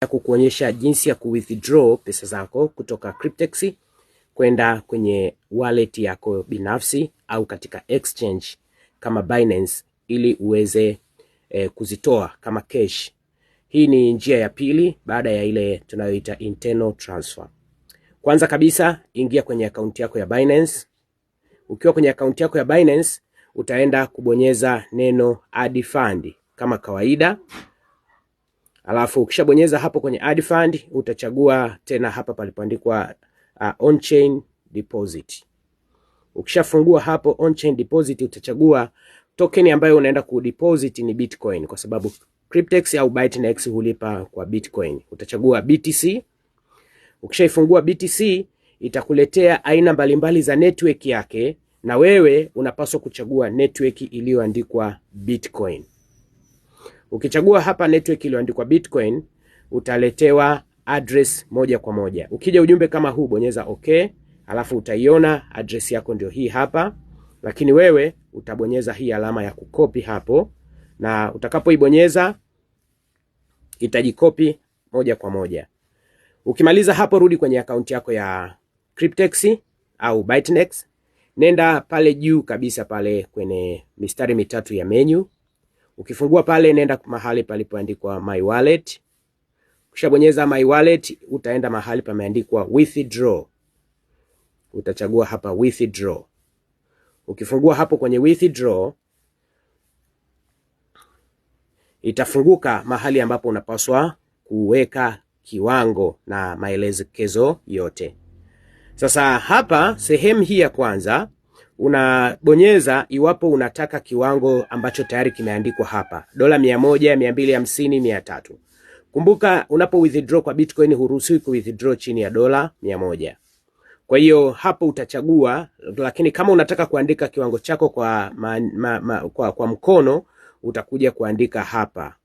Kukuonyesha jinsi ya withdraw pesa zako kutoka Cryptex kwenda kwenye wallet yako binafsi au katika exchange kama Binance ili uweze kuzitoa kama cash. Hii ni njia ya pili baada ya ile tunayoita internal transfer. Kwanza kabisa ingia kwenye akaunti yako ya Binance. Ukiwa kwenye akaunti yako ya Binance utaenda kubonyeza neno add fund kama kawaida. Alafu ukishabonyeza hapo kwenye add fund utachagua tena hapa palipoandikwa on chain deposit. Ukishafungua hapo on chain deposit utachagua token ambayo unaenda kudeposit ni Bitcoin kwa sababu Cryptex au Bitnex hulipa kwa Bitcoin. Utachagua BTC. Ukishaifungua BTC itakuletea aina mbalimbali za network yake na wewe unapaswa kuchagua network iliyoandikwa Bitcoin. Ukichagua hapa network iliyoandikwa Bitcoin utaletewa address moja kwa moja. Ukija ujumbe kama huu bonyeza okay, alafu utaiona address yako ndio hii hapa, lakini wewe utabonyeza hii alama ya kukopi hapo na utakapoibonyeza itajikopi moja kwa moja. Ukimaliza hapo rudi kwenye akaunti yako ya Cryptex au Bitnex. Nenda pale juu kabisa pale kwenye mistari mitatu ya menu. Ukifungua pale nenda mahali palipoandikwa my wallet. Ukishabonyeza my wallet utaenda mahali pameandikwa withdraw. Utachagua hapa withdraw. Ukifungua hapo kwenye withdraw itafunguka mahali ambapo unapaswa kuweka kiwango na maelekezo yote. Sasa hapa sehemu hii ya kwanza unabonyeza iwapo unataka kiwango ambacho tayari kimeandikwa hapa. $100, $250, $300. Kumbuka unapo withdraw kwa Bitcoin huruhusiwi ku withdraw chini ya $100. Kwa hiyo hapo utachagua, lakini kama unataka kuandika kiwango chako kwa mkono utakuja kuandika hapa.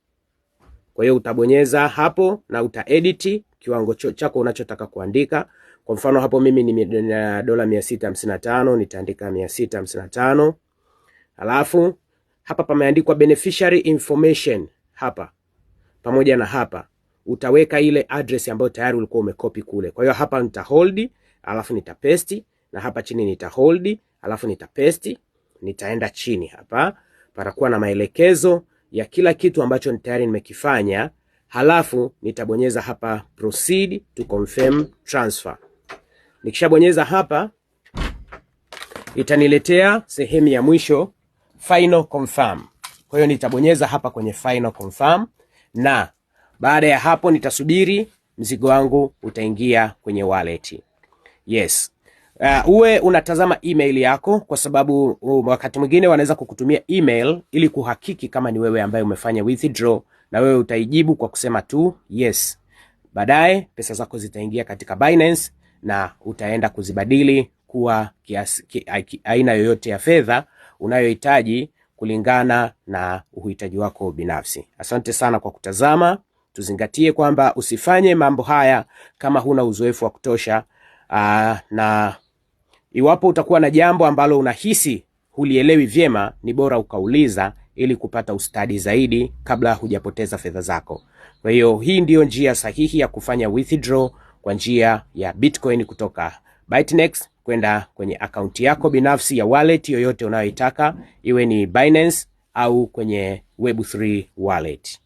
Kwa hiyo utabonyeza hapo na utaedit kiwango chako unachotaka kuandika. Kwa mfano hapo mimi ni $655, nitaandika 655. Alafu hapa pameandikwa beneficiary information hapa. Pamoja na hapa utaweka ile address ambayo tayari ulikuwa umekopi kule. Kwa hiyo hapa nita hold, alafu nita paste, na hapa chini nita hold, alafu nita paste, nitaenda chini hapa patakuwa na maelekezo ya kila kitu ambacho tayari nimekifanya. Halafu nitabonyeza hapa proceed to confirm transfer. Nikishabonyeza hapa itaniletea sehemu ya mwisho final confirm. Kwa hiyo nitabonyeza hapa kwenye final confirm na baada ya hapo nitasubiri mzigo wangu utaingia kwenye wallet. Yes. Uwe unatazama email yako kwa sababu wakati mwingine wanaweza kukutumia email ili kuhakiki kama ni wewe ambaye umefanya withdraw, na wewe utaijibu kwa kusema tu yes. Baadaye pesa zako zitaingia katika Binance na utaenda kuzibadili kuwa aina yoyote ya fedha unayohitaji kulingana na uhitaji wako binafsi. Asante sana kwa kutazama. Tuzingatie kwamba usifanye mambo haya kama huna uzoefu wa kutosha, na iwapo utakuwa na jambo ambalo unahisi hulielewi vyema, ni bora ukauliza ili kupata ustadi zaidi kabla hujapoteza fedha zako. Kwa hiyo hii ndio njia sahihi ya kufanya withdraw kwa njia ya Bitcoin kutoka Bitnex kwenda kwenye akaunti yako binafsi ya wallet yoyote unayoitaka, iwe ni Binance au kwenye Web3 wallet.